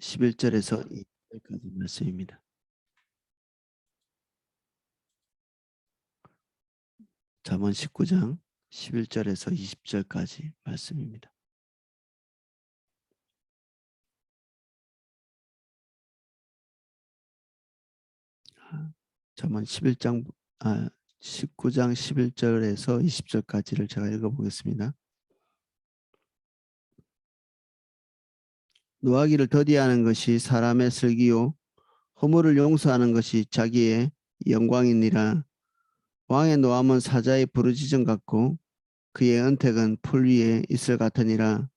11절에서 20절까지 말씀입니다. 잠언 19장 11절에서 20절까지 말씀입니다. 잠언 19장 11절에서 20절까지를 제가 읽어보겠습니다. 노하기를 더디하는 것이 사람의 슬기요 허물을 용서하는 것이 자기의 영광이니라. 왕의 노함은 사자의 부르짖음 같고 그의 은택은 풀 위에 있을 같으니라.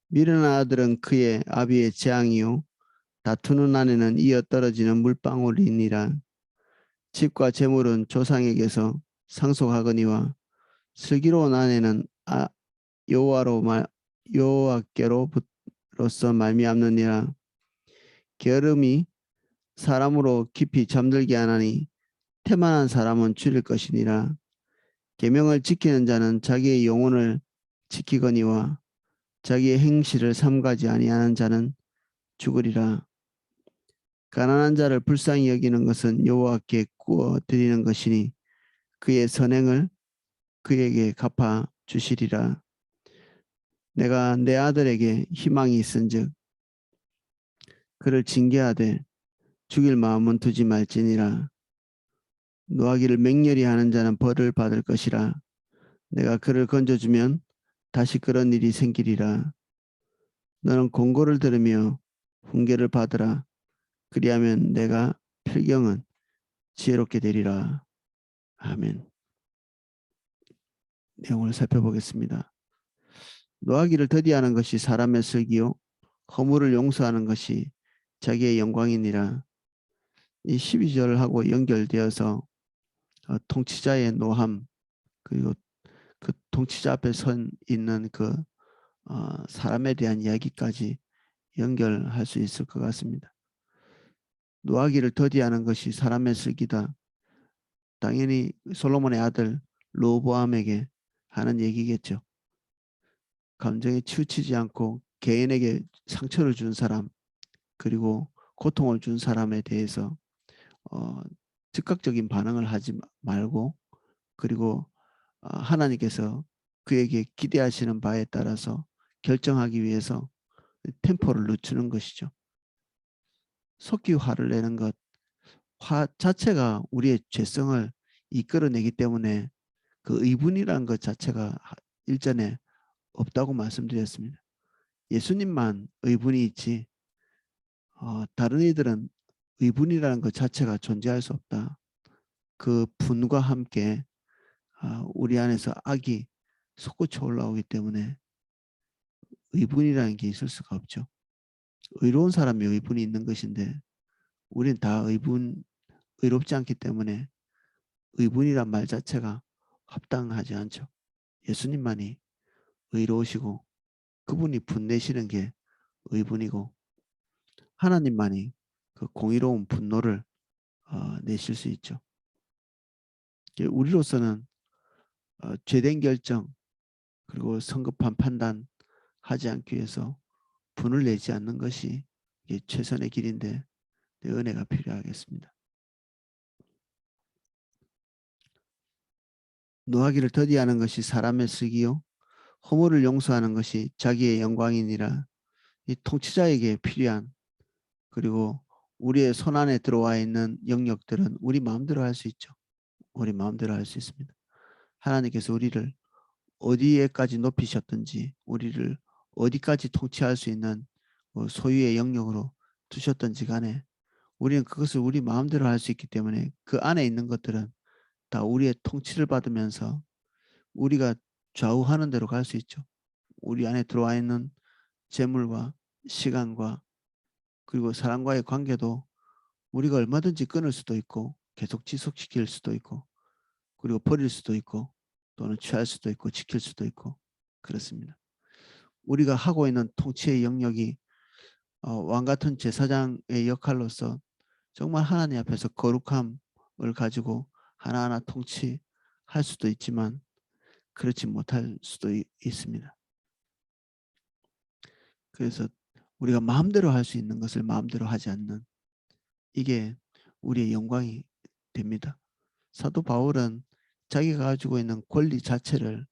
미련한 아들은 그의 아비의 재앙이요 다투는 아내는 이어 떨어지는 물방울이니라. 집과 재물은 조상에게서 상속하거니와 슬기로운 아내는 여호와께로부터 말미암느니라. 게으름이 사람으로 깊이 잠들게 하나니 태만한 사람은 줄일 것이니라. 계명을 지키는 자는 자기의 영혼을 지키거니와 자기의 행실을 삼가지 아니하는 자는 죽으리라. 가난한 자를 불쌍히 여기는 것은 여호와께 구워 드리는 것이니 그의 선행을 그에게 갚아 주시리라. 내가 내 아들에게 희망이 있은즉 그를 징계하되 죽일 마음은 두지 말지니라. 노하기를 맹렬히 하는 자는 벌을 받을 것이라. 내가 그를 건져주면 다시 그런 일이 생기리라. 너는 공고를 들으며 훈계를 받으라. 그리하면 내가 필경은 지혜롭게 되리라. 아멘. 내용을 살펴보겠습니다. 노하기를 더디하는 것이 사람의 슬기요 허물을 용서하는 것이 자기의 영광이니라. 이 12절하고 연결되어서 통치자의 노함 그리고 그 통치자 앞에 선 있는 그 사람에 대한 이야기까지 연결할 수 있을 것 같습니다. 노하기를 더디하는 것이 사람의 슬기다. 당연히 솔로몬의 아들 르호보암에게 하는 얘기겠죠. 감정에 치우치지 않고 개인에게 상처를 준 사람 그리고 고통을 준 사람에 대해서 즉각적인 반응을 하지 말고 그리고 하나님께서 그에게 기대하시는 바에 따라서 결정하기 위해서 템포를 늦추는 것이죠. 속히 화를 내는 것, 화 자체가 우리의 죄성을 이끌어내기 때문에 그 의분이라는 것 자체가 일전에 없다고 말씀드렸습니다. 예수님만 의분이 있지 다른 이들은 의분이라는 것 자체가 존재할 수 없다. 그 분과 함께 우리 안에서 악이 솟구쳐 올라오기 때문에 의분이라는 게 있을 수가 없죠. 의로운 사람이 의분이 있는 것인데 우리는 다 의롭지 않기 때문에 의분이란 말 자체가 합당하지 않죠. 예수님만이 의로우시고 그분이 분내시는 게 의분이고 하나님만이 그 공의로운 분노를 내실 수 있죠. 우리로서는 죄된 결정 그리고 성급한 판단 하지 않기 위해서 분을 내지 않는 것이 최선의 길인데 은혜가 필요하겠습니다. 노하기를 더디하는 것이 사람의 슬기요 허물을 용서하는 것이 자기의 영광이니라. 이 통치자에게 필요한 그리고 우리의 손안에 들어와 있는 영역들은 우리 마음대로 할 수 있죠. 우리 마음대로 할 수 있습니다. 하나님께서 우리를 어디에까지 높이셨든지 우리를 어디까지 통치할 수 있는 소유의 영역으로 두셨든지 간에 우리는 그것을 우리 마음대로 할 수 있기 때문에 그 안에 있는 것들은 다 우리의 통치를 받으면서 우리가 좌우하는 대로 갈 수 있죠. 우리 안에 들어와 있는 재물과 시간과 그리고 사람과의 관계도 우리가 얼마든지 끊을 수도 있고 계속 지속시킬 수도 있고 그리고 버릴 수도 있고 또는 취할 수도 있고 지킬 수도 있고 그렇습니다. 우리가 하고 있는 통치의 영역이 왕 같은 제사장의 역할로서 정말 하나님 앞에서 거룩함을 가지고 하나하나 통치할 수도 있지만 그렇지 못할 수도 있습니다. 그래서 우리가 마음대로 할 수 있는 것을 마음대로 하지 않는 이게 우리의 영광이 됩니다. 사도 바울은 자기가 가지고 있는 권리 자체를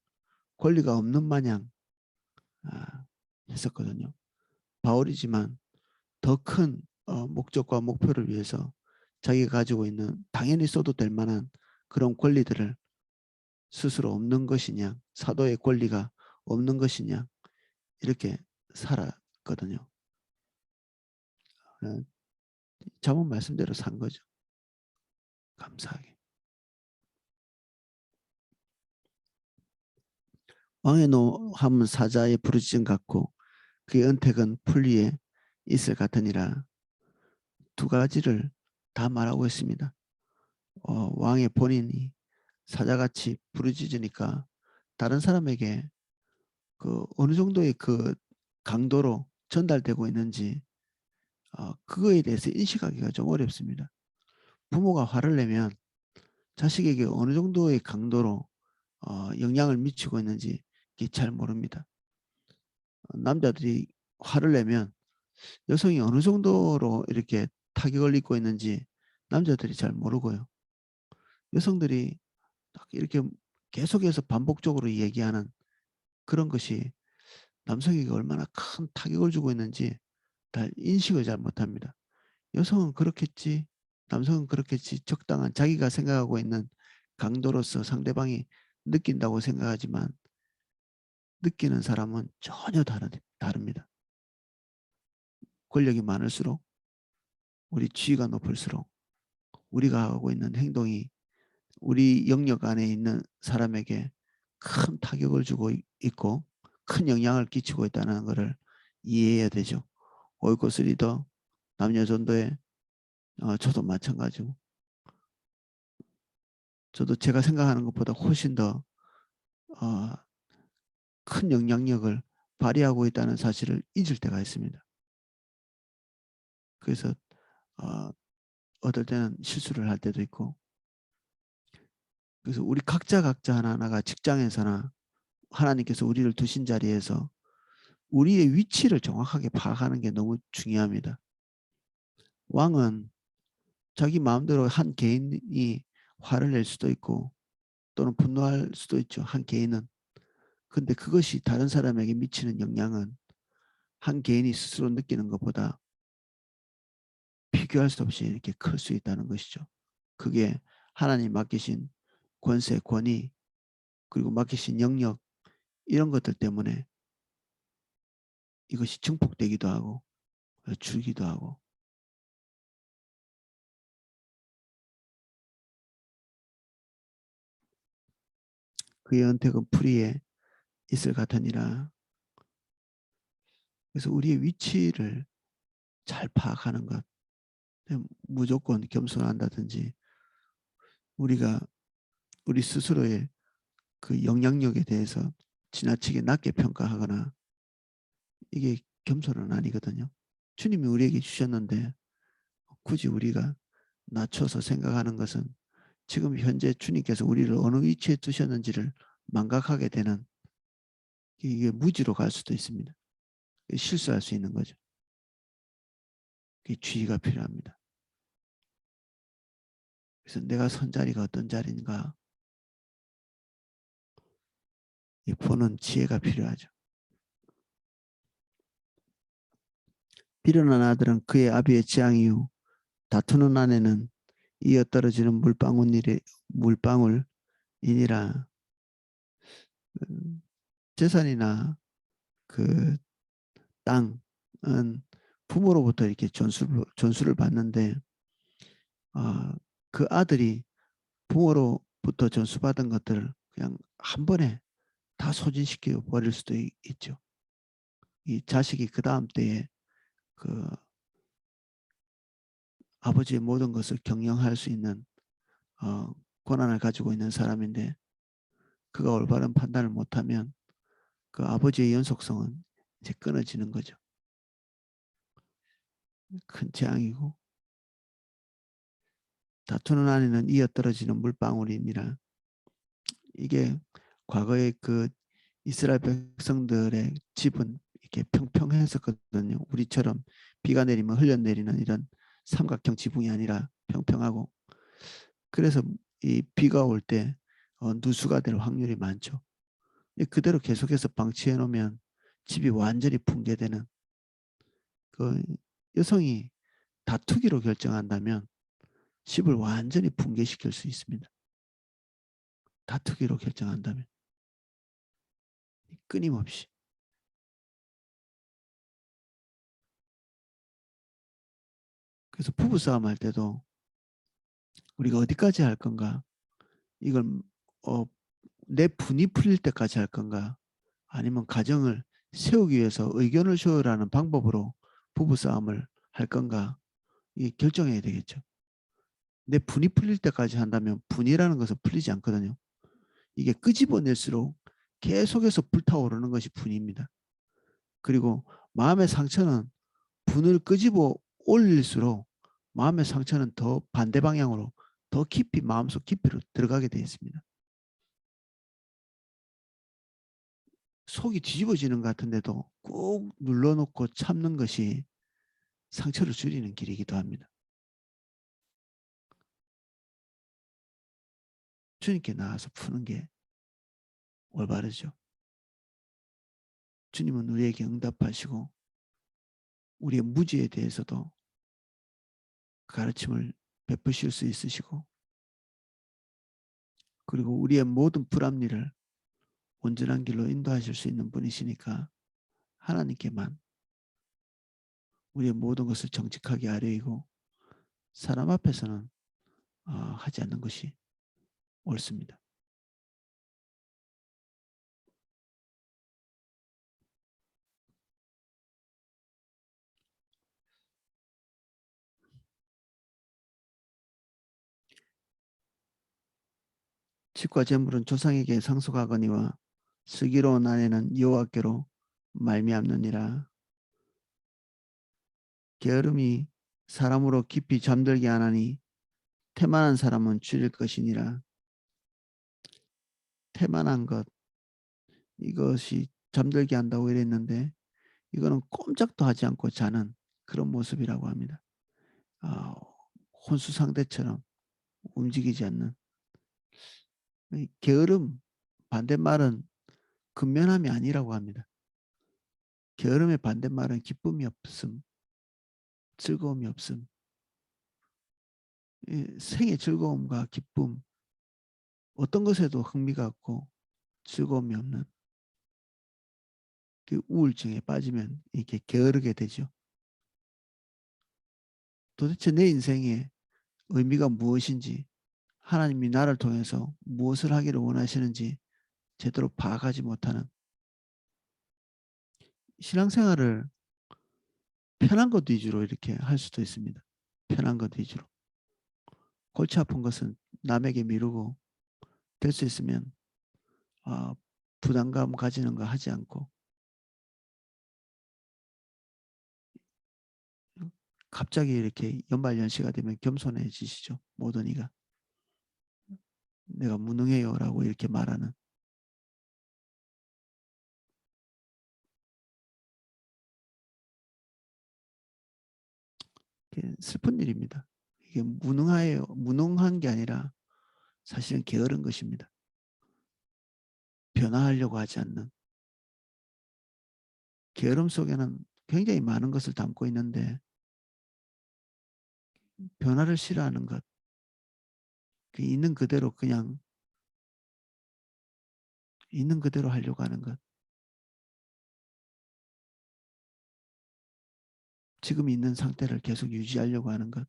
권리가 없는 마냥 했었거든요. 바울이지만 더 큰 목적과 목표를 위해서 자기가 가지고 있는 당연히 써도 될 만한 그런 권리들을 스스로 없는 것이냐, 사도의 권리가 없는 것이냐 이렇게 살았거든요. 어, 자문 말씀대로 산 거죠. 감사하게. 왕의 노함은 사자의 부르짖음 같고 그의 은택은 풀 위에 있을 같으니라. 두 가지를 다 말하고 있습니다. 왕의 본인이 사자같이 부르짖으니까 다른 사람에게 그 어느 정도의 그 강도로 전달되고 있는지 그거에 대해서 인식하기가 좀 어렵습니다. 부모가 화를 내면 자식에게 어느 정도의 강도로 영향을 미치고 있는지 잘 모릅니다. 남자들이 화를 내면 여성이 어느 정도로 이렇게 타격을 입고 있는지 남자들이 잘 모르고요. 여성들이 딱 이렇게 계속해서 반복적으로 얘기하는 그런 것이 남성에게 얼마나 큰 타격을 주고 있는지 다 인식을 잘 못합니다. 여성은 그렇겠지, 남성은 그렇겠지, 적당한 자기가 생각하고 있는 강도로서 상대방이 느낀다고 생각하지만 느끼는 사람은 전혀 다릅니다. 권력이 많을수록 우리 지위가 높을수록 우리가 하고 있는 행동이 우리 영역 안에 있는 사람에게 큰 타격을 주고 있고 큰 영향을 끼치고 있다는 것을 이해해야 되죠. 옳고 그리더 남녀 전도에 저도 마찬가지고 저도 제가 생각하는 것보다 훨씬 더 큰 영향력을 발휘하고 있다는 사실을 잊을 때가 있습니다. 그래서 어떨 때는 실수를 할 때도 있고 그래서 우리 각자 하나하나가 직장에서나 하나님께서 우리를 두신 자리에서 우리의 위치를 정확하게 파악하는 게 너무 중요합니다. 왕은 자기 마음대로 한 개인이 화를 낼 수도 있고 또는 분노할 수도 있죠. 한 개인은. 근데 그것이 다른 사람에게 미치는 영향은 한 개인이 스스로 느끼는 것보다 비교할 수 없이 이렇게 클 수 있다는 것이죠. 그게 하나님 맡기신 권세, 권위, 그리고 맡기신 영역 이런 것들 때문에 이것이 증폭되기도 하고 줄기도 하고 그의 은택은 풀이에 있을 같으니라. 그래서 우리의 위치를 잘 파악하는 것, 무조건 겸손한다든지 우리가 우리 스스로의 그 영향력에 대해서 지나치게 낮게 평가하거나 이게 겸손은 아니거든요. 주님이 우리에게 주셨는데 굳이 우리가 낮춰서 생각하는 것은 지금 현재 주님께서 우리를 어느 위치에 두셨는지를 망각하게 되는 이게 무지로 갈 수도 있습니다. 실수할 수 있는 거죠. 주의가 필요합니다. 그래서 내가 선 자리가 어떤 자리인가 보는 지혜가 필요하죠. 비련한 아들은 그의 아비의 재앙이요 다투는 아내는 이어 떨어지는 물방울이니라. 재산이나 그 땅은 부모로부터 이렇게 전수를 받는데 그 아들이 부모로부터 전수받은 것들을 그냥 한 번에 다 소진시켜 버릴 수도 있죠. 이 자식이 그 다음 때에 그 아버지의 모든 것을 경영할 수 있는 권한을 가지고 있는 사람인데 그가 올바른 판단을 못하면 그 아버지의 연속성은 이제 끊어지는 거죠. 큰 재앙이고 다투는 아내는 이어 떨어지는 물방울이니라. 이게 과거의 그 이스라엘 백성들의 집은 이렇게 평평했었거든요. 우리처럼 비가 내리면 흘려내리는 이런 삼각형 지붕이 아니라 평평하고, 그래서 이 비가 올 때 누수가 될 확률이 많죠. 그대로 계속해서 방치해 놓으면 집이 완전히 붕괴되는, 그 여성이 다투기로 결정한다면 집을 완전히 붕괴시킬 수 있습니다. 다투기로 결정한다면 끊임없이. 그래서 부부싸움 할 때도 우리가 어디까지 할 건가, 이걸 어, 내 분이 풀릴 때까지 할 건가, 아니면 가정을 세우기 위해서 의견을 조율하는 방법으로 부부싸움을 할 건가, 이 결정해야 되겠죠. 내 분이 풀릴 때까지 한다면 분이라는 것은 풀리지 않거든요. 이게 끄집어낼수록 계속해서 불타오르는 것이 분입니다. 그리고 마음의 상처는 분을 끄집어 올릴수록 마음의 상처는 더 반대 방향으로 더 깊이 마음속 깊이로 들어가게 되어 있습니다. 속이 뒤집어지는 것 같은데도 꾹 눌러놓고 참는 것이 상처를 줄이는 길이기도 합니다. 주님께 나와서 푸는 게 올바르죠. 주님은 우리에게 응답하시고 우리의 무지에 대해서도 가르침을 베푸실 수 있으시고, 그리고 우리의 모든 불합리를 온전한 길로 인도하실 수 있는 분이시니까 하나님께만 우리의 모든 것을 정직하게 아뢰이고 사람 앞에서는 하지 않는 것이 옳습니다. 집과 재물은 조상에게 상속하거니와 슬기로운 아내는 여호와께로 말미암느니라. 게으름이 사람으로 깊이 잠들게 하나니 태만한 사람은 줄일 것이니라. 태만한 것, 이것이 잠들게 한다고 이랬는데 이거는 꼼짝도 하지 않고 자는 그런 모습이라고 합니다. 아, 혼수상대처럼 움직이지 않는. 게으름, 반대말은 근면함이 아니라고 합니다. 게으름의 반대말은 기쁨이 없음, 즐거움이 없음. 생의 즐거움과 기쁨, 어떤 것에도 흥미가 없고 즐거움이 없는, 그 우울증에 빠지면 이렇게 게으르게 되죠. 도대체 내 인생의 의미가 무엇인지, 하나님이 나를 통해서 무엇을 하기를 원하시는지 제대로 파악하지 못하는, 신앙생활을 편한 것 위주로 이렇게 할 수도 있습니다. 편한 것 위주로. 골치 아픈 것은 남에게 미루고 될 수 있으면 부담감 가지는 거 하지 않고, 갑자기 이렇게 연말연시가 되면 겸손해지시죠. 모든 이가 내가 무능해요라고 이렇게 말하는, 슬픈 일입니다. 이게 무능해요, 무능한 게 아니라 사실은 게으른 것입니다. 변화하려고 하지 않는, 게으름 속에는 굉장히 많은 것을 담고 있는데 변화를 싫어하는 것, 있는 그대로 그냥 있는 그대로 하려고 하는 것, 지금 있는 상태를 계속 유지하려고 하는 것.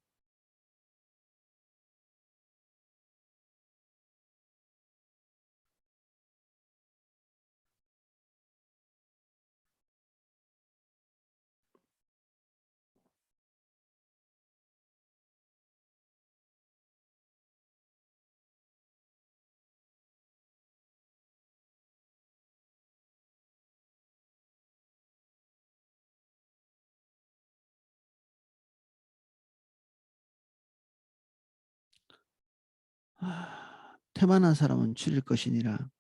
태만한 사람은 줄일 것이니라.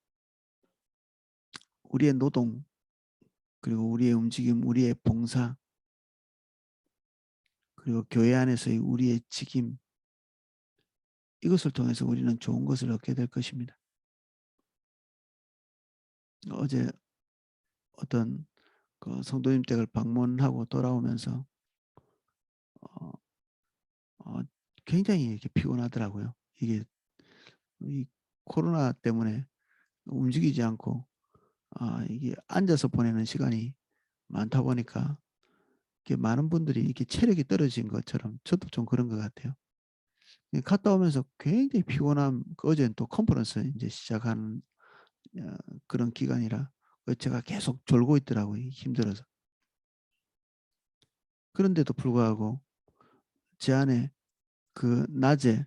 우리의 노동, 그리고 우리의 움직임, 우리의 봉사, 그리고 교회 안에서의 우리의 직임, 이것을 통해서 우리는 좋은 것을 얻게 될 것입니다. 어제 어떤 그 성도님 댁을 방문하고 돌아오면서 어, 어, 굉장히 이렇게 피곤하더라고요. 이게 이 코로나 때문에 움직이지 않고 이게 앉아서 보내는 시간이 많다 보니까 이게 많은 분들이 이렇게 체력이 떨어진 것처럼 저도 좀 그런 것 같아요. 갔다 오면서 굉장히 피곤함. 어제는 또 컨퍼런스 이제 시작하는 그런 기간이라 제가 계속 졸고 있더라고요. 힘들어서. 그런데도 불구하고 제 안에 그 낮에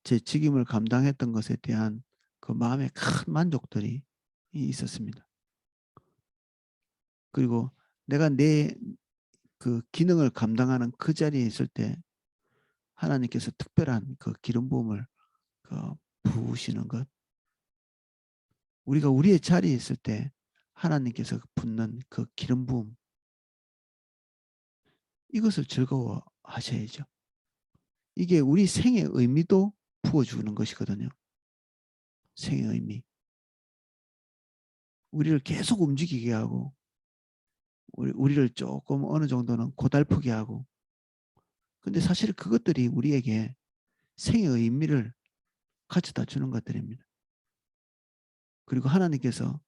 제 직임을 감당했던 것에 대한 그 마음의 큰 만족들이 있었습니다. 그리고 내가 내 그 기능을 감당하는 그 자리에 있을 때 하나님께서 특별한 그 기름 부음을 그 부으시는 것, 우리가 우리의 자리에 있을 때 하나님께서 붓는 그 기름 부음, 이것을 즐거워하셔야죠. 이게 우리 생의 의미도 부어주는 것이거든요. 생의 의미. 우리를 계속 움직이게 하고 우리를 조금 어느 정도는 고달프게 하고, 근데 사실 그것들이 우리에게 생의 의미를 가져다 주는 것들입니다. 그리고 하나님께서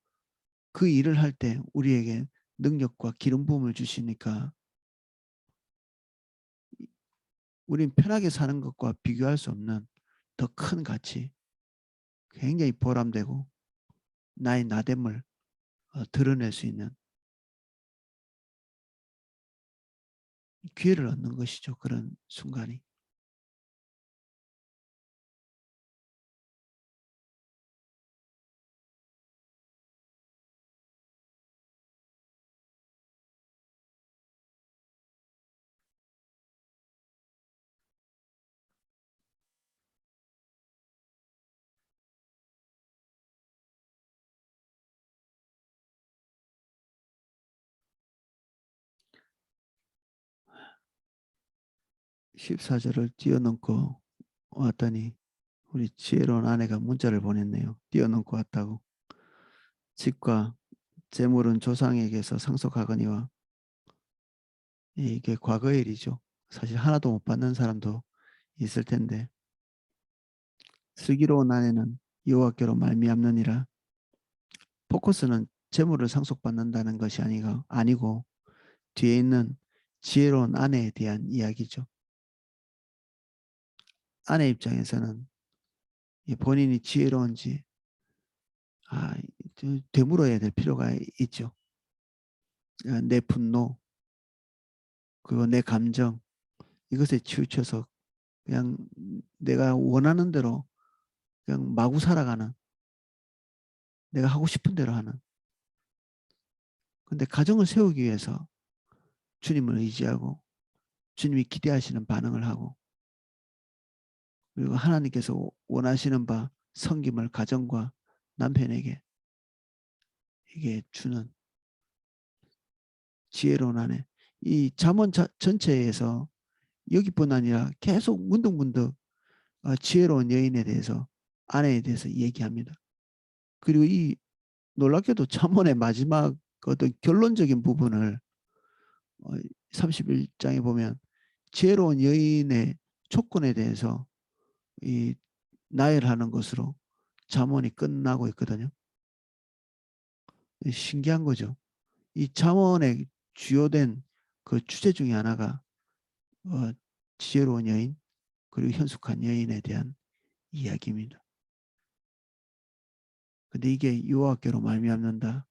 그 일을 할 때 우리에게 능력과 기름 부음을 주시니까 우린 편하게 사는 것과 비교할 수 없는 더 큰 가치, 굉장히 보람되고 나의 나됨을 드러낼 수 있는 기회를 얻는 것이죠. 그런 순간이. 14절을 뛰어넘고 왔더니 우리 지혜로운 아내가 문자를 보냈네요. 뛰어넘고 왔다고. 집과 재물은 조상에게서 상속하거니와, 이게 과거의 일이죠. 사실 하나도 못 받는 사람도 있을 텐데, 슬기로운 아내는 여호와께로 말미암느니라. 포커스는 재물을 상속받는다는 것이 아니고 뒤에 있는 지혜로운 아내에 대한 이야기죠. 아내 입장에서는 본인이 지혜로운지 되물어야 될 필요가 있죠. 내 분노, 그리고 내 감정, 이것에 치우쳐서 그냥 내가 원하는 대로 그냥 마구 살아가는, 내가 하고 싶은 대로 하는. 근데 가정을 세우기 위해서 주님을 의지하고 주님이 기대하시는 반응을 하고, 그리고 하나님께서 원하시는 바 섬김을 가정과 남편에게 이게 주는 지혜로운 아내. 이 잠언 전체에서 여기뿐 아니라 계속 문득문득 지혜로운 여인에 대해서, 아내에 대해서 얘기합니다. 그리고 이 놀랍게도 잠언의 마지막 어떤 결론적인 부분을 31장에 보면 지혜로운 여인의 조건에 대해서 이 나열하는 것으로 잠언이 끝나고 있거든요. 신기한 거죠. 이 잠언의 주요된 그 주제 중에 하나가 어, 지혜로운 여인, 그리고 현숙한 여인에 대한 이야기입니다. 근데 이게 여호와께로 말미암는다.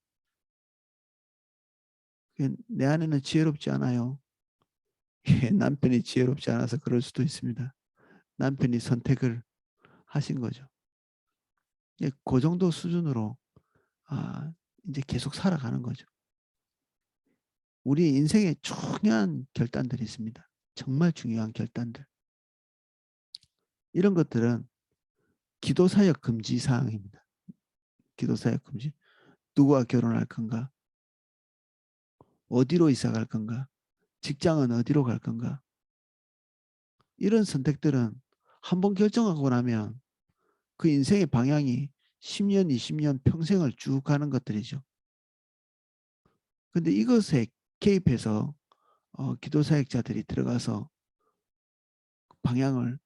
내 아내는 지혜롭지 않아요. 남편이 지혜롭지 않아서 그럴 수도 있습니다. 남편이 선택을 하신 거죠. 그 정도 수준으로 이제 계속 살아가는 거죠. 우리 인생에 중요한 결단들이 있습니다. 정말 중요한 결단들. 이런 것들은 기도사역 금지 사항입니다. 기도사역 금지. 누구와 결혼할 건가? 어디로 이사 갈 건가? 직장은 어디로 갈 건가? 이런 선택들은 한번 결정하고 나면 그 인생의 방향이 10년, 20년, 평생을 쭉 가는 것들이죠. 근데 이것에 개입해서 기도 사역자들이 들어가서 방향을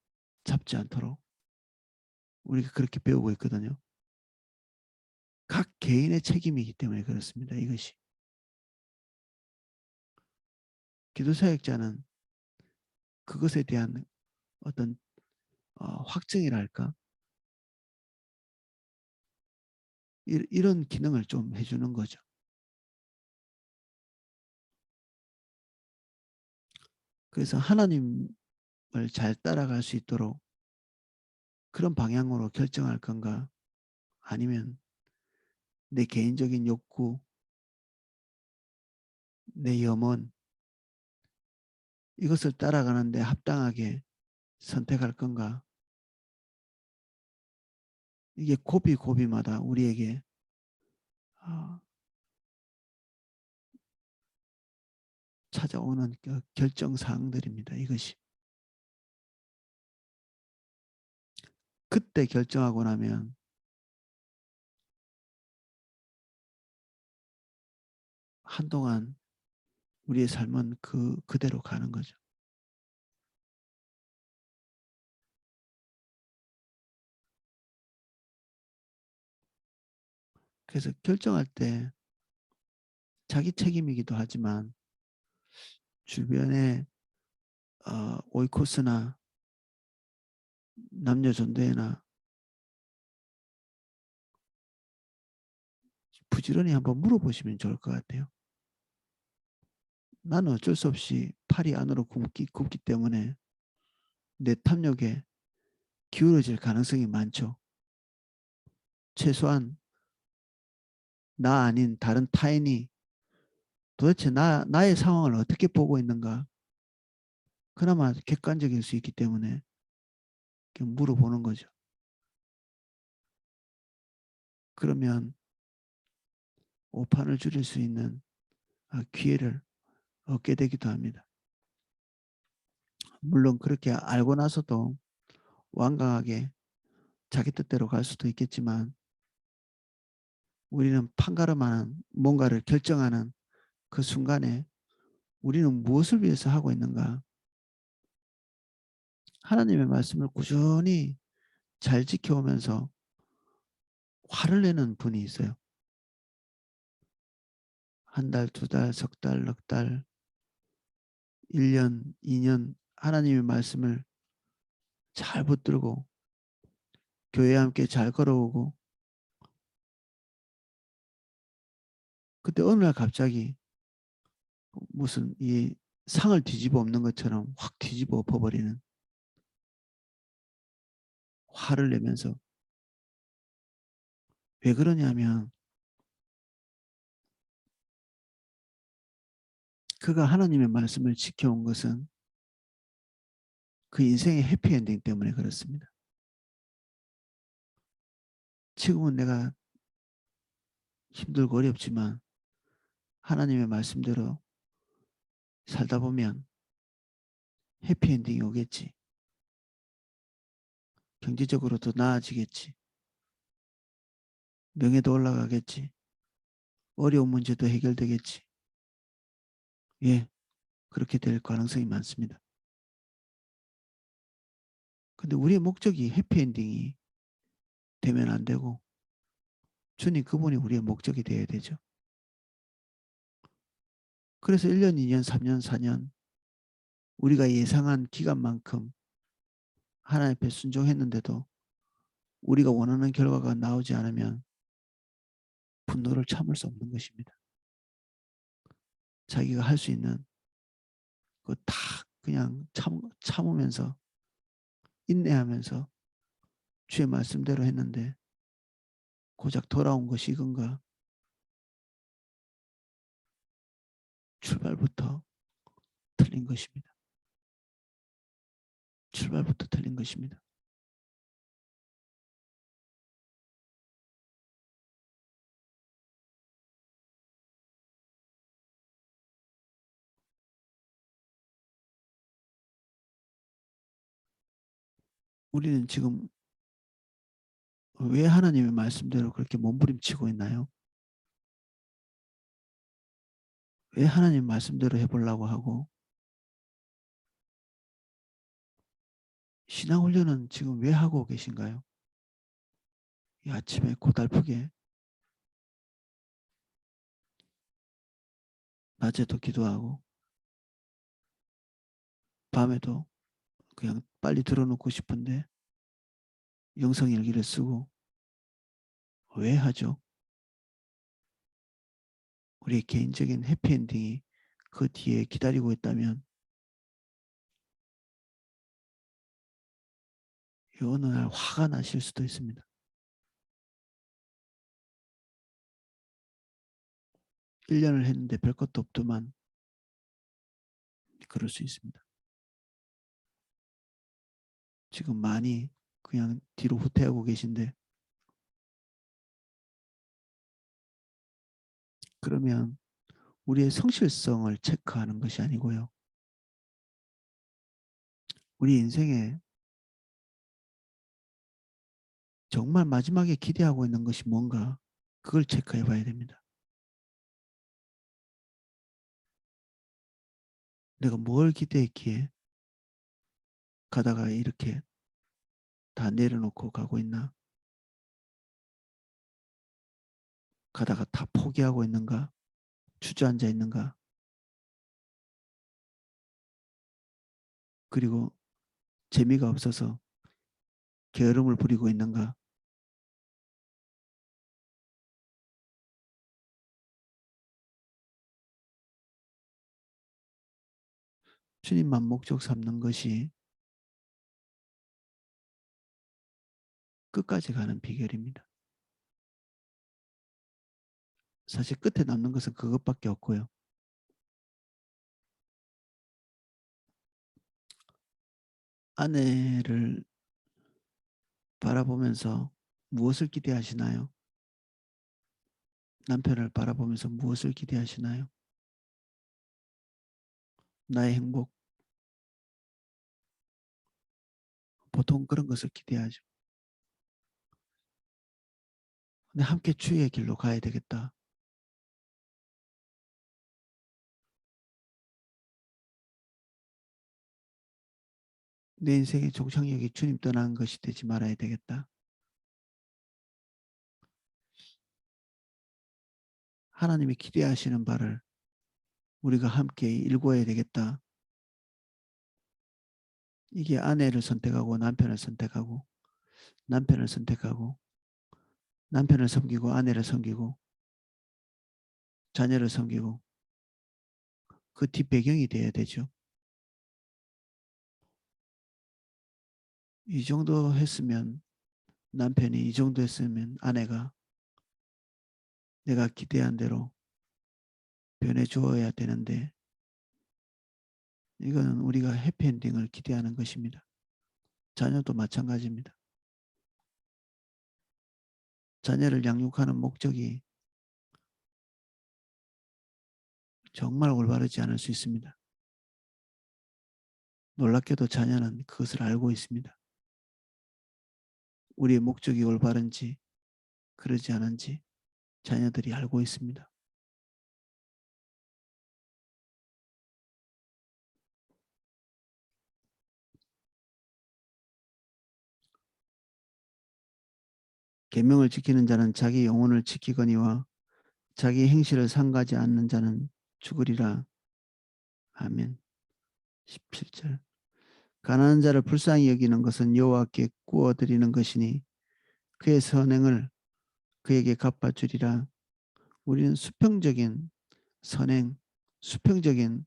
잡지 않도록 우리가 그렇게 배우고 있거든요. 각 개인의 책임이기 때문에 그렇습니다. 이것이. 기도 사역자는 그것에 대한 어떤 확증이랄까? 이런 기능을 좀 해주는 거죠. 그래서 하나님을 잘 따라갈 수 있도록 그런 방향으로 결정할 건가? 아니면 내 개인적인 욕구, 내 염원, 이것을 따라가는데 합당하게 선택할 건가? 이게 고비고비마다 우리에게 어, 찾아오는 그 결정 사항들입니다. 이것이. 그때 결정하고 나면 한동안 우리의 삶은 그대로 가는 거죠. 그래서 결정할 때 자기 책임이기도 하지만 주변에 오이코스나 남녀 전도회나 부지런히 한번 물어보시면 좋을 것 같아요. 나는 어쩔 수 없이 팔이 안으로 굽기 때문에 내 탐욕에 기울어질 가능성이 많죠. 최소한 나 아닌 다른 타인이 도대체 나의 상황을 어떻게 보고 있는가 그나마 객관적일 수 있기 때문에 물어보는 거죠. 그러면 오판을 줄일 수 있는 기회를 얻게 되기도 합니다. 물론 그렇게 알고 나서도 완강하게 자기 뜻대로 갈 수도 있겠지만 우리는 판가름하는 뭔가를 결정하는 그 순간에 우리는 무엇을 위해서 하고 있는가? 하나님의 말씀을 꾸준히 잘 지켜오면서 화를 내는 분이 있어요. 한 달, 두 달, 석 달, 넉 달, 1년, 2년 하나님의 말씀을 잘 붙들고 교회에 함께 잘 걸어오고 그때 어느 날 갑자기 무슨 이 상을 뒤집어 엎는 것처럼 확 뒤집어 엎어버리는 화를 내면서 왜 그러냐면 그가 하나님의 말씀을 지켜온 것은 그 인생의 해피엔딩 때문에 그렇습니다. 지금은 내가 힘들고 어렵지만 하나님의 말씀대로 살다 보면 해피엔딩이 오겠지. 경제적으로 더 나아지겠지. 명예도 올라가겠지. 어려운 문제도 해결되겠지. 예, 그렇게 될 가능성이 많습니다. 근데 우리의 목적이 해피엔딩이 되면 안 되고 주님 그분이 우리의 목적이 되어야 되죠. 그래서 1년, 2년, 3년, 4년 우리가 예상한 기간만큼 하나님 앞에 순종했는데도 우리가 원하는 결과가 나오지 않으면 분노를 참을 수 없는 것입니다. 자기가 할 수 있는 그 다 그냥 참으면서 인내하면서 주의 말씀대로 했는데 고작 돌아온 것이 이건가? 출발부터 틀린 것입니다. 출발부터 틀린 것입니다. 우리는 지금 왜 하나님의 말씀대로 그렇게 몸부림치고 있나요? 왜 하나님 말씀대로 해보려고 하고 신앙훈련은 지금 왜 하고 계신가요? 이 아침에 고달프게 낮에도 기도하고 밤에도 그냥 빨리 들어놓고 싶은데 영성일기를 쓰고 왜 하죠? 우리의 개인적인 해피엔딩이 그 뒤에 기다리고 있다면 어느 날 화가 나실 수도 있습니다. 1년을 했는데 별 것도 없더만 그럴 수 있습니다. 지금 많이 그냥 뒤로 후퇴하고 계신데 그러면 우리의 성실성을 체크하는 것이 아니고요. 우리 인생에 정말 마지막에 기대하고 있는 것이 뭔가 그걸 체크해 봐야 됩니다. 내가 뭘 기대했기에 가다가 이렇게 다 내려놓고 가고 있나? 가다가 다 포기하고 있는가? 주저앉아 있는가? 그리고 재미가 없어서 게으름을 부리고 있는가? 주님만 목적 삼는 것이 끝까지 가는 비결입니다. 사실 끝에 남는 것은 그것밖에 없고요. 아내를 바라보면서 무엇을 기대하시나요? 남편을 바라보면서 무엇을 기대하시나요? 나의 행복, 보통 그런 것을 기대하죠. 근데 함께 주의 길로 가야 되겠다. 내 인생의 종착역이 주님 떠난 것이 되지 말아야 되겠다. 하나님이 기대하시는 바를 우리가 함께 일궈야 되겠다. 이게 아내를 선택하고 남편을 선택하고 남편을 선택하고 남편을 섬기고 아내를 섬기고 자녀를 섬기고 그 뒷배경이 돼야 되죠. 이 정도 했으면 남편이 이 정도 했으면 아내가 내가 기대한 대로 변해 주어야 되는데 이거는 우리가 해피엔딩을 기대하는 것입니다. 자녀도 마찬가지입니다. 자녀를 양육하는 목적이 정말 올바르지 않을 수 있습니다. 놀랍게도 자녀는 그것을 알고 있습니다. 우리의 목적이 올바른지 그러지 않은지 자녀들이 알고 있습니다. 계명을 지키는 자는 자기 영혼을 지키거니와 자기 행실을 상가지 않는 자는 죽으리라. 아멘. 17절. 가난한 자를 불쌍히 여기는 것은 여호와께 구워드리는 것이니 그의 선행을 그에게 갚아주리라. 우리는 수평적인 선행, 수평적인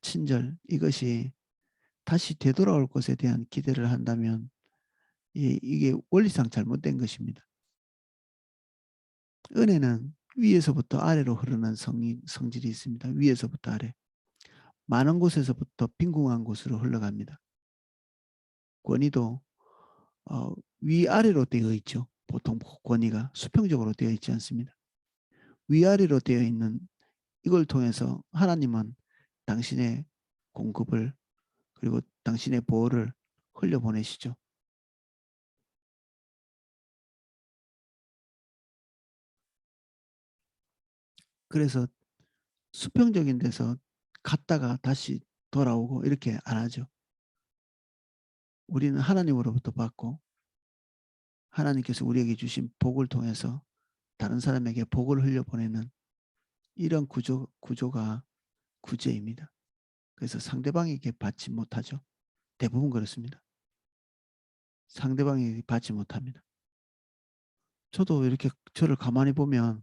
친절 이것이 다시 되돌아올 것에 대한 기대를 한다면 이게 원리상 잘못된 것입니다. 은혜는 위에서부터 아래로 흐르는 성질이 있습니다. 위에서부터 아래. 많은 곳에서부터 빈궁한 곳으로 흘러갑니다. 권위도 위아래로 되어 있죠. 보통 권위가 수평적으로 되어 있지 않습니다. 위아래로 되어 있는 이걸 통해서 하나님은 당신의 공급을 그리고 당신의 보호를 흘려보내시죠. 그래서 수평적인 데서 갔다가 다시 돌아오고 이렇게 안 하죠. 우리는 하나님으로부터 받고 하나님께서 우리에게 주신 복을 통해서 다른 사람에게 복을 흘려보내는 이런 구조가 구제입니다. 그래서 상대방에게 받지 못하죠. 대부분 그렇습니다. 상대방에게 받지 못합니다. 저도 이렇게 저를 가만히 보면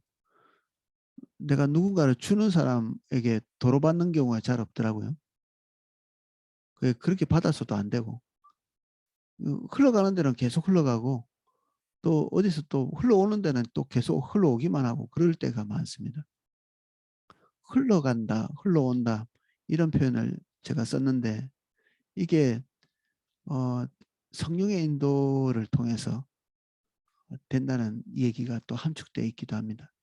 내가 누군가를 주는 사람에게 도로 받는 경우가 잘 없더라고요. 그렇게 받았어도 안 되고 흘러가는 데는 계속 흘러가고 또 어디서 또 흘러오는 데는 또 계속 흘러오기만 하고 그럴 때가 많습니다. 흘러간다, 흘러온다 이런 표현을 제가 썼는데 이게 성령의 인도를 통해서 된다는 얘기가 또 함축되어 있기도 합니다.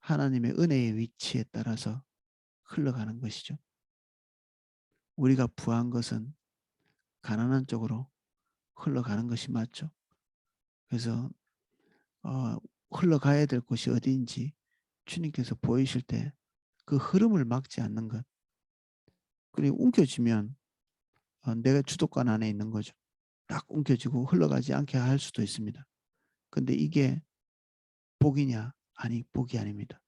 하나님의 은혜의 위치에 따라서 흘러가는 것이죠. 우리가 부한 것은 가난한 쪽으로 흘러가는 것이 맞죠. 그래서 흘러가야 될 곳이 어디인지 주님께서 보이실 때 그 흐름을 막지 않는 것. 그리고 움켜쥐면 내가 주도권 안에 있는 거죠. 딱 움켜쥐고 흘러가지 않게 할 수도 있습니다. 근데 이게 복이냐? 아니, 복이 아닙니다.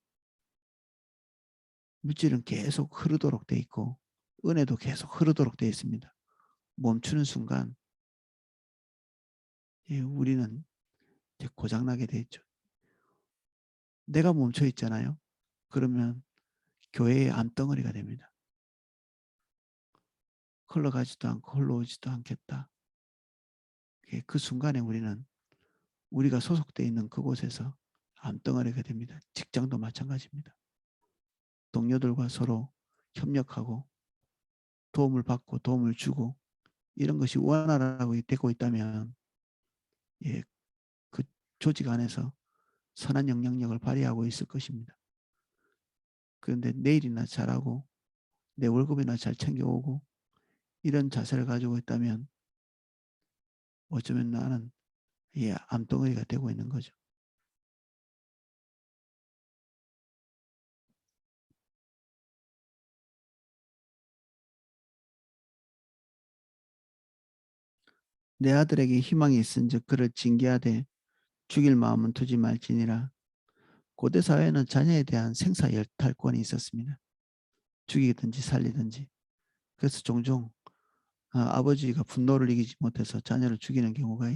물질은 계속 흐르도록 돼 있고 은혜도 계속 흐르도록 돼 있습니다. 멈추는 순간 우리는 이제 고장나게 돼 있죠. 내가 멈춰 있잖아요. 그러면 교회의 암덩어리가 됩니다. 흘러가지도 않고 흘러오지도 않겠다. 그 순간에 우리는 우리가 소속되어 있는 그곳에서 암덩어리가 됩니다. 직장도 마찬가지입니다. 동료들과 서로 협력하고 도움을 받고 도움을 주고 이런 것이 원활하게 되고 있다면 그 조직 안에서 선한 영향력을 발휘하고 있을 것입니다. 그런데 내일이나 잘하고 내 월급이나 잘 챙겨오고 이런 자세를 가지고 있다면 어쩌면 나는 암덩어리가 되고 있는 거죠. 내 아들에게 희망이 있은즉 그를 징계하되 죽일 마음은 두지 말지니라. 고대 사회는 자녀에 대한 생사 열탈권이 있었습니다. 죽이든지 살리든지. 그래서 종종 아버지가 분노를 이기지 못해서 자녀를 죽이는 경우가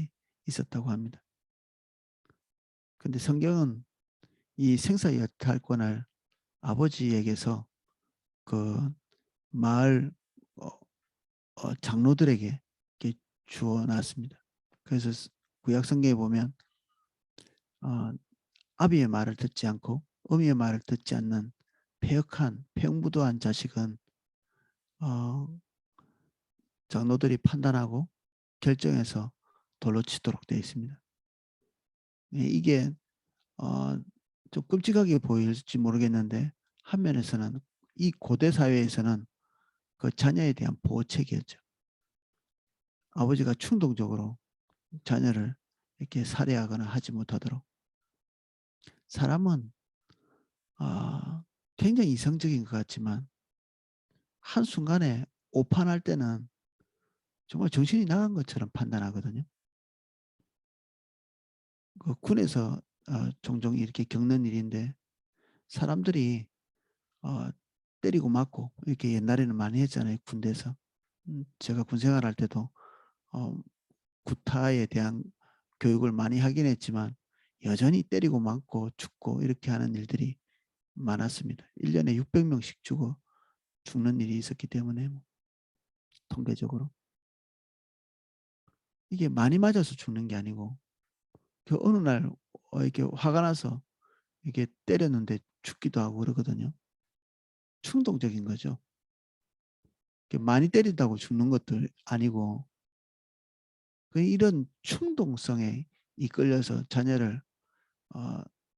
있었다고 합니다. 그런데 성경은 이 생사 열탈권을 아버지에게서 그 마을 장로들에게 주어 놨습니다. 그래서 구약 성경에 보면 아비의 말을 듣지 않고 어미의 말을 듣지 않는 패역한 패용부도한 자식은 장로들이 판단하고 결정해서 돌로 치도록 되어 있습니다. 이게 좀 끔찍하게 보일지 모르겠는데 한면에서는 이 고대 사회에서는 그 자녀에 대한 보호책이었죠. 아버지가 충동적으로 자녀를 이렇게 살해하거나 하지 못하도록. 사람은 굉장히 이성적인 것 같지만 한순간에 오판할 때는 정말 정신이 나간 것처럼 판단하거든요. 그 군에서 종종 이렇게 겪는 일인데 사람들이 때리고 맞고 이렇게 옛날에는 많이 했잖아요. 군대에서. 제가 군 생활할 때도 어, 구타에 대한 교육을 많이 하긴 했지만 여전히 때리고 맞고 죽고 이렇게 하는 일들이 많았습니다. 1년에 600명씩 죽는 일이 있었기 때문에 통계적으로. 이게 많이 맞아서 죽는 게 아니고 그 어느 날 이렇게 화가 나서 이게 때렸는데 죽기도 하고 그러거든요. 충동적인 거죠. 많이 때린다고 죽는 것도 아니고 이런 충동성에 이끌려서 자녀를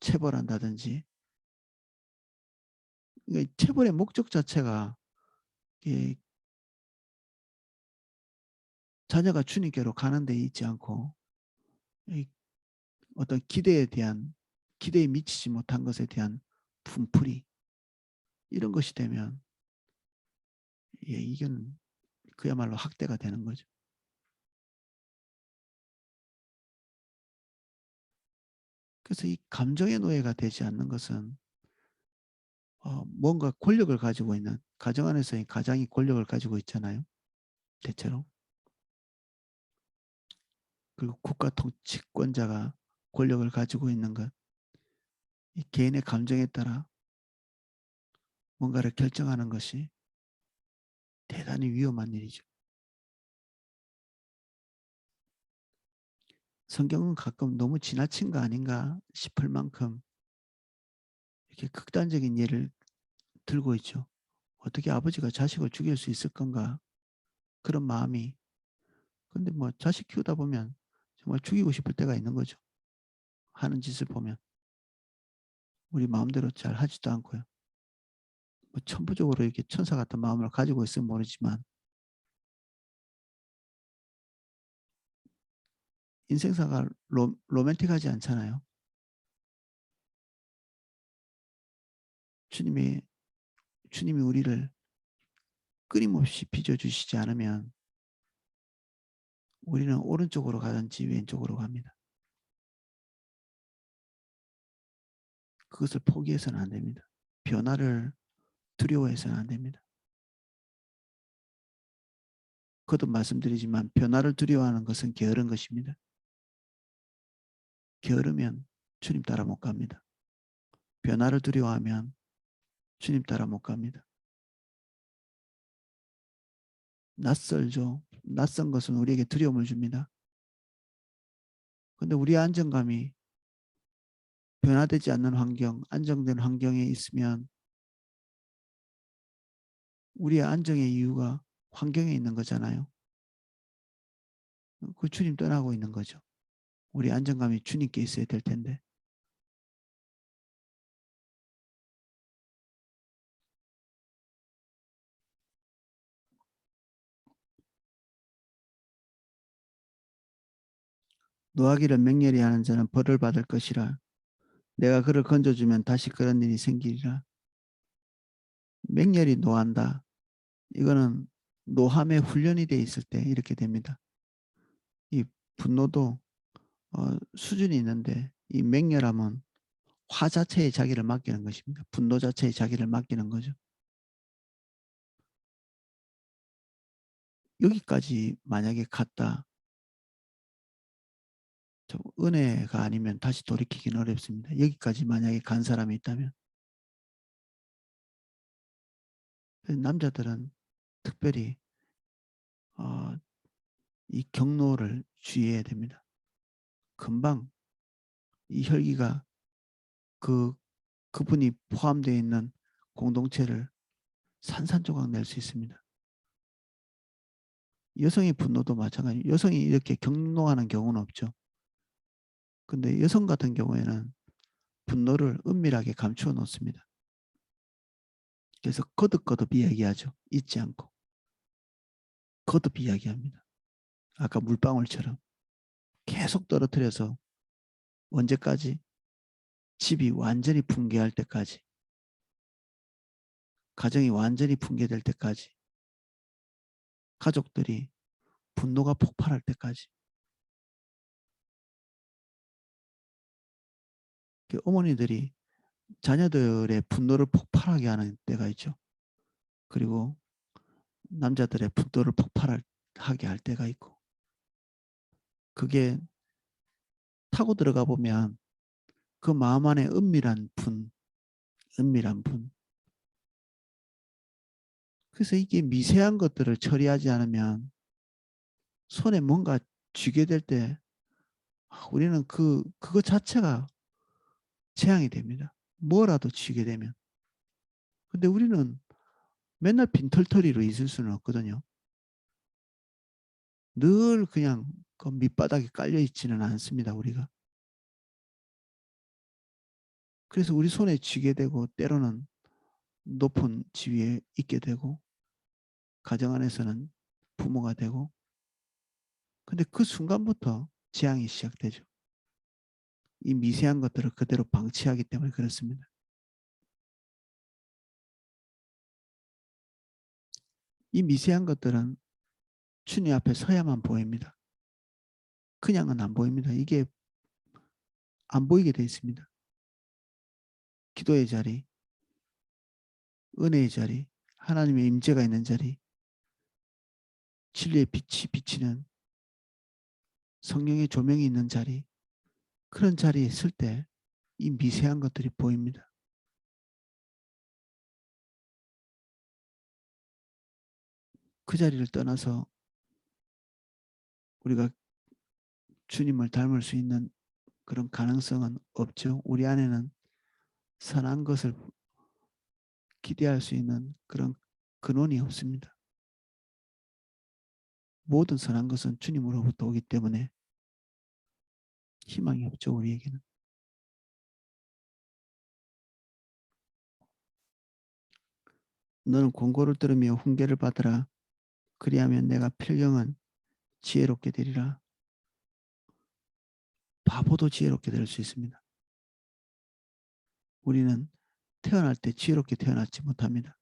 체벌한다든지 체벌의 목적 자체가 자녀가 주님께로 가는 데 있지 않고 어떤 기대에 미치지 못한 것에 대한 분풀이 이런 것이 되면 예, 이건 그야말로 학대가 되는 거죠. 그래서 이 감정의 노예가 되지 않는 것은 뭔가 권력을 가지고 있는 가정 안에서의 가장이 권력을 가지고 있잖아요. 대체로. 그리고 국가 통치권자가 권력을 가지고 있는 것. 이 개인의 감정에 따라 뭔가를 결정하는 것이 대단히 위험한 일이죠. 성경은 가끔 너무 지나친 거 아닌가 싶을 만큼 이렇게 극단적인 예를 들고 있죠. 어떻게 아버지가 자식을 죽일 수 있을 건가 그런 마음이. 근데 뭐 자식 키우다 보면 정말 죽이고 싶을 때가 있는 거죠. 하는 짓을 보면 우리 마음대로 잘 하지도 않고요. 뭐 천부적으로 이렇게 천사 같은 마음을 가지고 있으면 모르지만 인생사가 로맨틱하지 않잖아요. 주님이 주님이 우리를 끊임없이 빚어주시지 않으면 우리는 오른쪽으로 가든지 왼쪽으로 갑니다. 그것을 포기해서는 안 됩니다. 변화를 두려워해서는 안 됩니다. 거듭 말씀드리지만 변화를 두려워하는 것은 게으른 것입니다. 게으르면 주님 따라 못 갑니다. 변화를 두려워하면 주님 따라 못 갑니다. 낯설죠. 낯선 것은 우리에게 두려움을 줍니다. 근데 우리의 안정감이 변화되지 않는 환경, 안정된 환경에 있으면 우리의 안정의 이유가 환경에 있는 거잖아요. 그 주님 떠나고 있는 거죠. 우리 안정감이 주님께 있어야 될 텐데. 노하기를 맹렬히 하는 자는 벌을 받을 것이라. 내가 그를 건져주면 다시 그런 일이 생기리라. 맹렬히 노한다. 이거는 노함에 훈련이 돼 있을 때 이렇게 됩니다. 이 분노도 수준이 있는데 이 맹렬함은 화 자체에 자기를 맡기는 것입니다. 분노 자체에 자기를 맡기는 거죠. 여기까지 만약에 갔다 은혜가 아니면 다시 돌이키기는 어렵습니다. 여기까지 만약에 간 사람이 있다면. 남자들은 특별히 어, 이 경로를 주의해야 됩니다. 금방 이 혈기가 그분이 포함되어 있는 공동체를 산산조각 낼 수 있습니다. 여성의 분노도 마찬가지. 여성이 이렇게 경노하는 경우는 없죠. 근데 여성 같은 경우에는 분노를 은밀하게 감추어 놓습니다. 그래서 거듭거듭 이야기하죠. 잊지 않고. 거듭 이야기합니다. 아까 물방울처럼 계속 떨어뜨려서 언제까지? 집이 완전히 붕괴할 때까지. 가정이 완전히 붕괴될 때까지. 가족들이 분노가 폭발할 때까지. 어머니들이 자녀들의 분노를 폭발하게 하는 때가 있죠. 그리고 남자들의 분노를 폭발하게 할 때가 있고. 그게 타고 들어가 보면 그 마음 안에 은밀한 분. 그래서 이게 미세한 것들을 처리하지 않으면 손에 뭔가 쥐게 될 때 우리는 그거 자체가 재앙이 됩니다. 뭐라도 쥐게 되면. 근데 우리는 맨날 빈털터리로 있을 수는 없거든요. 늘 그냥 그 밑바닥에 깔려 있지는 않습니다, 우리가. 그래서 우리 손에 쥐게 되고 때로는 높은 지위에 있게 되고 가정 안에서는 부모가 되고 근데 그 순간부터 재앙이 시작되죠. 이 미세한 것들을 그대로 방치하기 때문에 그렇습니다. 이 미세한 것들은 주님 앞에 서야만 보입니다. 그냥은 안 보입니다. 이게 안 보이게 되어 있습니다. 기도의 자리, 은혜의 자리, 하나님의 임재가 있는 자리, 진리의 빛이 비치는 성령의 조명이 있는 자리, 그런 자리에 있을 때 이 미세한 것들이 보입니다. 그 자리를 떠나서 우리가 주님을 닮을 수 있는 그런 가능성은 없죠. 우리 안에는 선한 것을 기대할 수 있는 그런 근원이 없습니다. 모든 선한 것은 주님으로부터 오기 때문에 희망이 없죠. 우리에게는. 너는 권고를 들으며 훈계를 받으라. 그리하면 내가 필경은 지혜롭게 되리라. 바보도 지혜롭게 될 수 있습니다. 우리는 태어날 때 지혜롭게 태어나지 못합니다.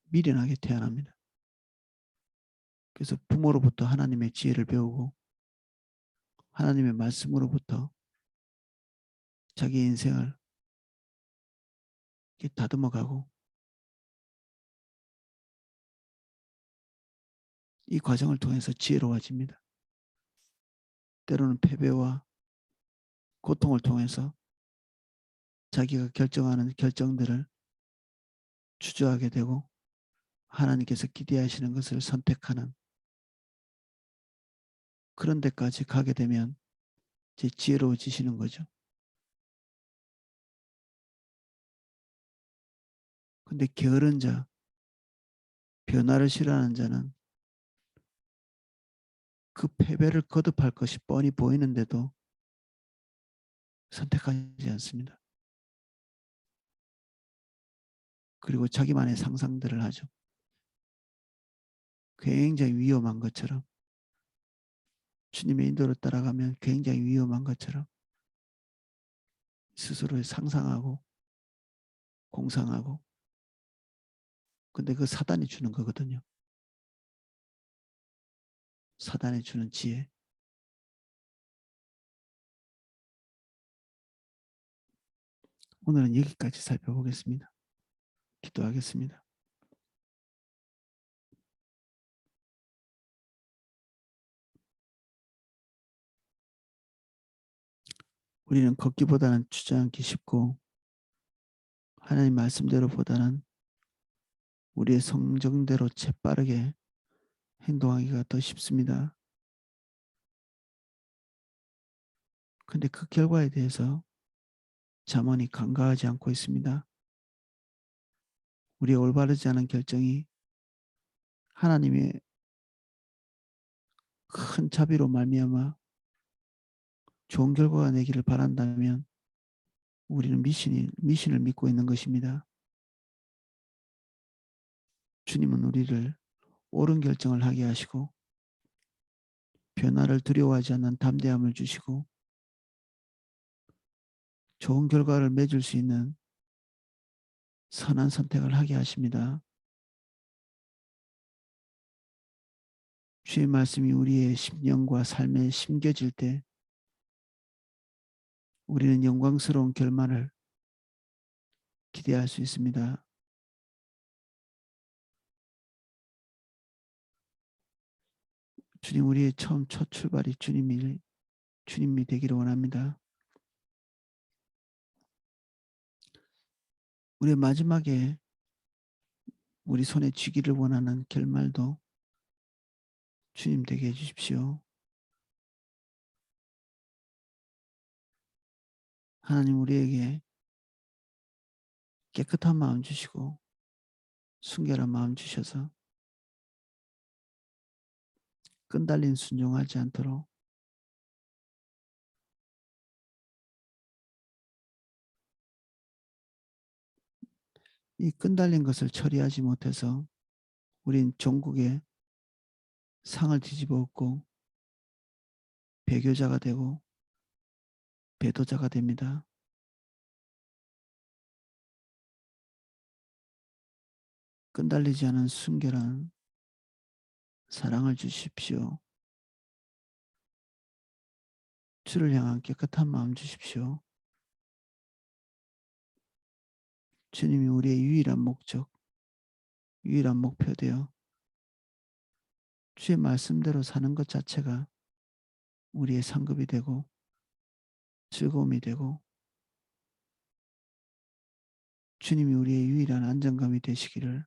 미련하게 태어납니다. 그래서 부모로부터 하나님의 지혜를 배우고 하나님의 말씀으로부터 자기 인생을 다듬어가고 이 과정을 통해서 지혜로워집니다. 때로는 패배와 고통을 통해서 자기가 결정하는 결정들을 주저하게 되고 하나님께서 기대하시는 것을 선택하는 그런 데까지 가게 되면 이제 지혜로워지시는 거죠. 근데 게으른 자, 변화를 싫어하는 자는 그 패배를 거듭할 것이 뻔히 보이는데도 선택하지 않습니다. 그리고 자기만의 상상들을 하죠. 굉장히 위험한 것처럼 주님의 인도를 따라가면 굉장히 위험한 것처럼 스스로 상상하고 공상하고 근데 그 사단이 주는 거거든요. 사단이 주는 지혜. 오늘은 여기까지 살펴보겠습니다. 기도하겠습니다. 우리는 걷기보다는 주저앉기 쉽고 하나님 말씀대로보다는 우리의 성정대로 재빠르게 행동하기가 더 쉽습니다. 근데 그 결과에 대해서 잠언이 간과하지 않고 있습니다. 우리의 올바르지 않은 결정이 하나님의 큰 자비로 말미암아 좋은 결과가 내기를 바란다면 우리는 미신을 믿고 있는 것입니다. 주님은 우리를 옳은 결정을 하게 하시고 변화를 두려워하지 않는 담대함을 주시고 좋은 결과를 맺을 수 있는 선한 선택을 하게 하십니다. 주의 말씀이 우리의 심령과 삶에 심겨질 때 우리는 영광스러운 결말을 기대할 수 있습니다. 주님, 우리의 처음 첫 출발이 주님이 되기를 원합니다. 우리의 마지막에 우리 손에 쥐기를 원하는 결말도 주님 되게 해주십시오. 하나님 우리에게 깨끗한 마음 주시고 순결한 마음 주셔서 끈달린 순종하지 않도록 이 끈달린 것을 처리하지 못해서 우린 종국에 상을 뒤집어 엎고 배교자가 되고 배도자가 됩니다. 끈달리지 않은 순결한 사랑을 주십시오. 주를 향한 깨끗한 마음 주십시오. 주님이 우리의 유일한 목적, 유일한 목표 되어 주의 말씀대로 사는 것 자체가 우리의 상급이 되고 즐거움이 되고 주님이 우리의 유일한 안정감이 되시기를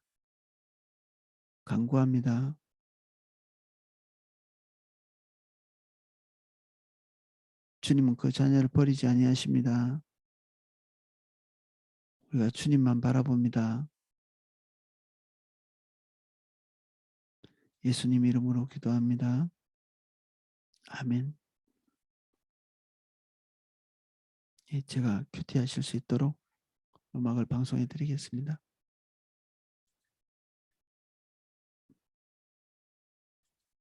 간구합니다. 주님은 그 자녀를 버리지 아니하십니다. 우리가 주님만 바라봅니다. 예수님 이름으로 기도합니다. 아멘. 제가 큐티하실 수 있도록 음악을 방송해 드리겠습니다.